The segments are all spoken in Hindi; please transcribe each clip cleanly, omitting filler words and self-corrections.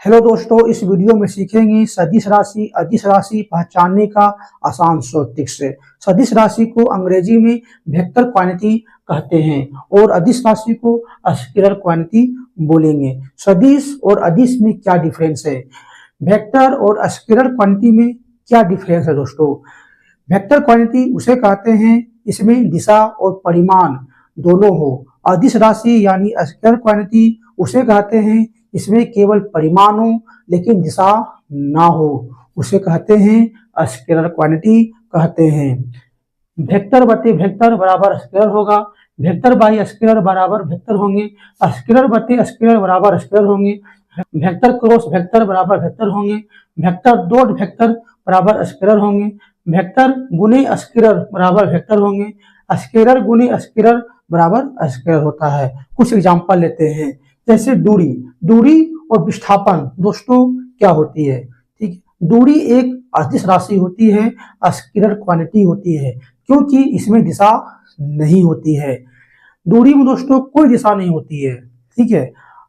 हेलो दोस्तों, इस वीडियो में सीखेंगे सदिश राशि अदिश राशि पहचानने का आसान सूत्र से। सदिश राशि को अंग्रेजी में वेक्टर क्वांटिटी कहते हैं और अदिश राशि को स्केलर क्वांटिटी बोलेंगे। सदिश और अदिश में क्या डिफरेंस है, वेक्टर और स्केलर क्वांटिटी में क्या डिफरेंस है दोस्तों। वेक्टर क्वांटिटी उसे कहते हैं इसमें दिशा और परिमाण दोनों हो। अदिश राशि यानी स्केलर क्वांटिटी उसे कहते हैं इसमें केवल परिमाण हो लेकिन दिशा ना हो, उसे कहते हैं स्केलर क्वांटिटी कहते हैं। वेक्टर बटे वेक्टर बराबर स्केलर होगा, वेक्टर बाई स्केलर बराबर वेक्टर होंगे, स्केलर बटे स्केलर बराबर स्केलर होंगे, वेक्टर क्रॉस वेक्टर बराबर वेक्टर होंगे, वेक्टर डॉट वेक्टर बराबर स्केलर होंगे, वेक्टर गुने स्केलर बराबर वेक्टर होंगे, स्केलर गुने स्केलर बराबर स्केलर होता है। कुछ एग्जांपल लेते हैं, जैसे दूरी और विस्थापन दोस्तों क्या होती है। ठीक है, दूरी एक अदिश राशि होती है, स्केलर क्वांटिटी होती है क्योंकि इसमें दिशा नहीं होती है। दूरी में दोस्तों कोई दिशा नहीं होती है। ठीक है,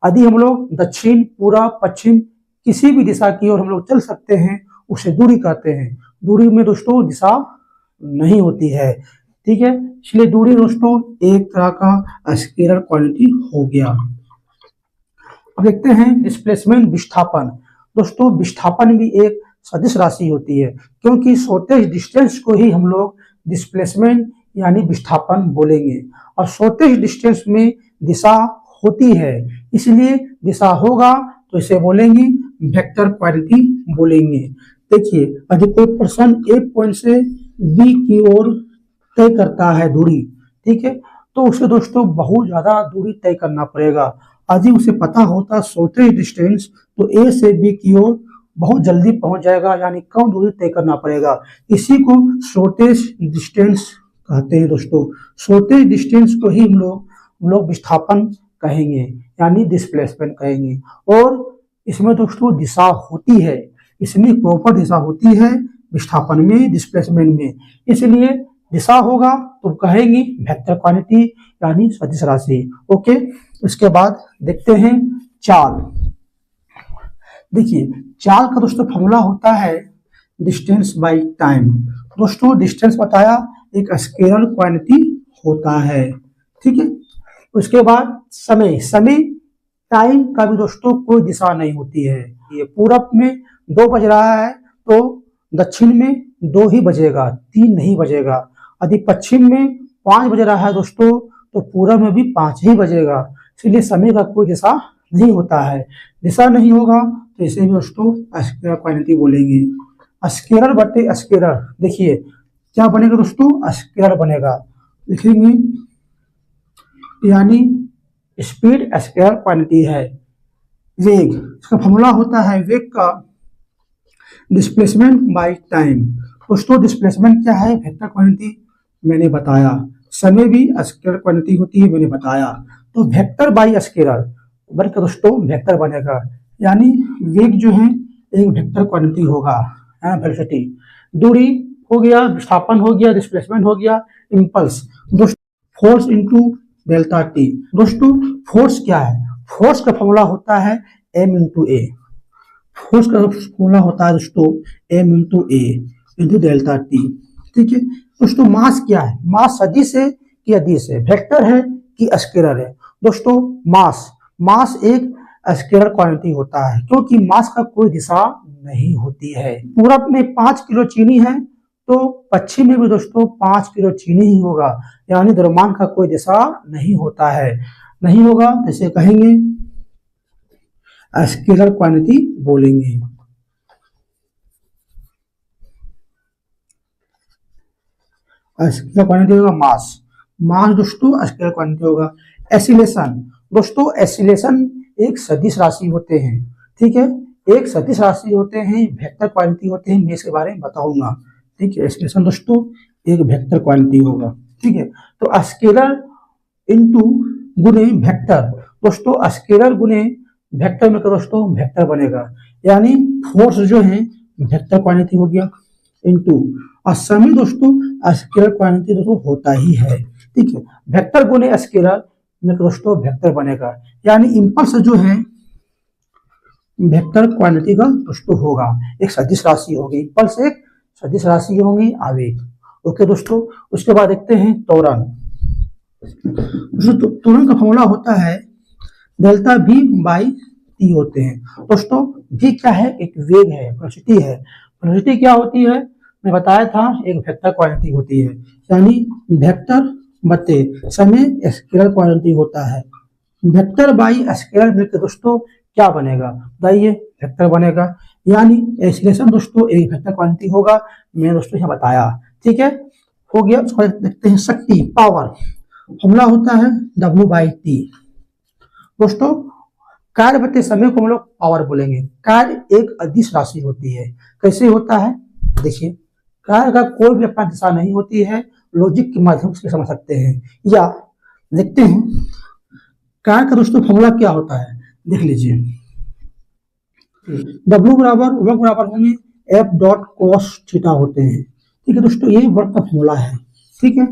यदि हम लोग दक्षिण पूर्व पश्चिम किसी भी दिशा की ओर हम लोग चल सकते हैं उसे दूरी कहते हैं। दूरी में दोस्तों दिशा नहीं होती है। ठीक है, इसलिए दूरी दोस्तों एक तरह का स्केलर क्वांटिटी हो गया। अब देखते हैं डिस्प्लेसमेंट विस्थापन। दोस्तों विस्थापन भी एक सदिश राशि होती है क्योंकि शॉर्टेज डिस्टेंस को ही हम लोग डिस्प्लेसमेंट यानी विस्थापन बोलेंगे और शॉर्टेज डिस्टेंस में दिशा होती है, इसलिए दिशा होगा तो इसे बोलेंगे वेक्टर क्वांटिटी बोलेंगे। देखिए, यदि कोई पर्सन एक पॉइंट से बी की ओर तय करता है दूरी, ठीक है, तो उसे दोस्तों बहुत ज्यादा दूरी तय करना पड़ेगा। यदि उसे पता होता शॉर्टेज डिस्टेंस तो ए से बी की ओर बहुत जल्दी पहुंच जाएगा, यानी कम दूरी तय करना पड़ेगा। इसी को शॉर्टेज डिस्टेंस कहते हैं दोस्तों। शॉर्टेज डिस्टेंस को ही हम लोग विस्थापन कहेंगे यानी डिस्प्लेसमेंट कहेंगे। और इसमें दोस्तों दिशा होती है, इसमें प्रॉपर दिशा होती है विस्थापन में डिस्प्लेसमेंट में, इसलिए दिशा होगा तो कहेंगे वेक्टर क्वांटिटी यानी सदिश राशि। ओके, उसके बाद देखते हैं चाल। देखिए, चाल का दोस्तों फॉर्मूला होता है डिस्टेंस बाय टाइम। दोस्तों डिस्टेंस बताया एक स्केलर क्वांटिटी होता है। ठीक है, उसके बाद समय टाइम का भी दोस्तों कोई दिशा नहीं होती है। ये पूरब में 2 बज रहा है तो दक्षिण में 2 ही बजेगा, 3 नहीं बजेगा। यदि पश्चिम में 5 बज रहा है दोस्तों तो पूरब में भी 5 ही बजेगा, इसलिए समय का कोई दिशा नहीं होता है। दिशा नहीं होगा तो इसे भी दोस्तों स्केलर क्वांटिटी बोलेंगे। स्केलर बटे स्केलर, देखिए क्या बनेगा दोस्तों, स्केलर बनेगा, लिखेंगे यानी स्पीड स्केलर क्वांटिटी है। वेग, इसका फॉर्मूला होता है वेग का डिस्प्लेसमेंट बाय टाइम। दोस्तों डिस्प्लेसमेंट क्या है, वेक्टर क्वांटिटी मैंने बताया, समय भी स्केलर क्वांटिटी होती है मैंने बताया। तो वेक्टर बाय स्केलर बल्कि दोस्तों वेक्टर बनेगा, यानी वेग जो है एक वेक्टर क्वांटिटी होगा, वेलोसिटी। दूरी हो गया, विस्थापन हो गया, डिस्प्लेसमेंट हो गया, इंपल्स दोस्तों फोर्स इनटू डेल्टा टी। दोस्तों फोर्स क्या है, फोर्स का फॉर्मूला होता है m इंटू ए। फोर्स का फॉर्मूला होता है दोस्तों m इंटू ए इंटू डेल्टा टी। ठीक है, दोस्तों मास क्या है, मास सदिश है कि अदिश है, वेक्टर है कि स्केलर है। दोस्तों मास एक स्केलर क्वांटिटी होता है क्योंकि मास का कोई दिशा नहीं होती है। पूरब में 5 किलो चीनी है तो पश्चिम में भी दोस्तों 5 किलो चीनी ही होगा, यानी द्रव्यमान का कोई दिशा नहीं होता है, नहीं होगा जैसे कहेंगे स्केलर क्वांटिटी बोलेंगे। स्केलर क्वांटिटी होगा मास दोस्तों स्केलर क्वांटिटी होगा। एसिलेशन, दोस्तों एसिलेशन एक सदिश राशि होते हैं। ठीक है, एक सदिश राशि होते हैं, वेक्टर क्वांटिटी होते हैं, मैं इसके बारे में बताऊंगा। ठीक है, एसिलेशन दोस्तों एक वेक्टर क्वांटिटी होगा। ठीक है, तो स्केलर इनटू गुने वेक्टर, दोस्तों स्केलर गुने वेक्टर में दोस्तों वेक्टर बनेगा, यानी फोर्स जो है वेक्टर क्वांटिटी हो गया इनटू, और समय दोस्तों स्केलर क्वांटिटी दोस्तों होता ही है। ठीक है, वेक्टर गुने स्केलर में दोस्तों वेक्टर बनेगा, यानी इंपल्स जो है वेक्टर क्वांटिटी का दोस्तों होगा। एक सदिश राशि होगी, इम्पल्स एक सदिश राशि होंगी, आवेग। ओके दोस्तों, उसके बाद देखते हैं त्वरण। त्वरण का फॉर्मूला होता है डेल्टा v बाई टी होते हैं। दोस्तों v क्या है? एक वेग है, वेलोसिटी है। वेलोसिटी क्या होती है? मैं बताया था, एक वेक्टर क्वांटिटी होती है, यानी वेक्टर बटे समय स्केलर क्वांटिटी होता है। वेक्टर बाई स्केलर मिलकर दोस्तों क्या बनेगा बताइए? वेक्टर बनेगा, यानी एक्सीलरेशन दोस्तों एक वेक्टर क्वांटिटी होगा। मैंने दोस्तों यहाँ बताया, ठीक है, हो गया। उसको देखते हैं शक्ति, पावर। फॉर्मूला होता है W बाई टी। दोस्तों कार्य बटे समय को हम लोग पावर बोलेंगे। कार्य एक अदिश राशि होती है। कैसे होता है? देखिए, कार्य का कोई भी अपना दिशा नहीं होती है, लॉजिक के माध्यम से समझ सकते हैं। या देखते हैं कार्य का दोस्तों फॉर्मूला क्या होता है, देख लीजिए। W बराबर वर्क बराबर होंगे F डॉट cos थीटा होते हैं, ठीक है दोस्तों, ये वर्क का फॉर्मूला है। ठीक है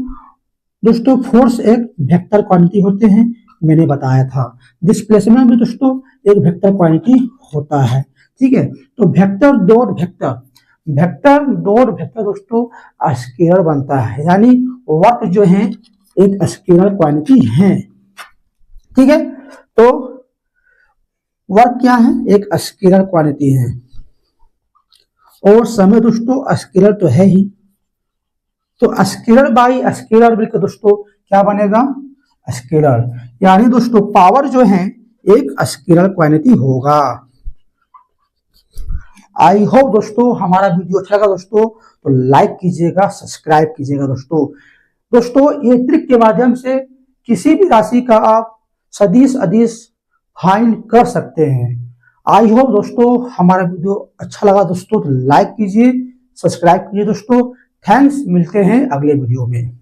दोस्तों, फोर्स एक वेक्टर क्वांटिटी होते हैं, मैंने बताया था। डिस्प्लेसमेंट भी दोस्तों एक वेक्टर क्वांटिटी होता है, ठीक है। तो vector dot vector, vector dot vector दोस्तों स्केलर बनता है, यानी वर्क जो है एक स्केलर क्वांटिटी है, ठीक है। तो वर्क क्या है? एक स्केलर क्वांटिटी है, और समय दोस्तों स्केलर तो है ही। तो स्केलर बाई स्केलर मिलकर दोस्तों क्या बनेगा? स्केलर, यानी दोस्तों पावर जो है एक स्केलर क्वांटिटी होगा। आई होप दोस्तों हमारा वीडियो अच्छा लगा दोस्तों, तो लाइक कीजिएगा, सब्सक्राइब कीजिएगा दोस्तों। दोस्तों ये ट्रिक के माध्यम से किसी भी राशि का आप सदिश अदिश फाइंड कर सकते हैं। आई होप दोस्तों हमारा वीडियो अच्छा लगा दोस्तों, तो लाइक कीजिए, सब्सक्राइब कीजिए दोस्तों। थैंक्स, मिलते हैं अगले वीडियो में।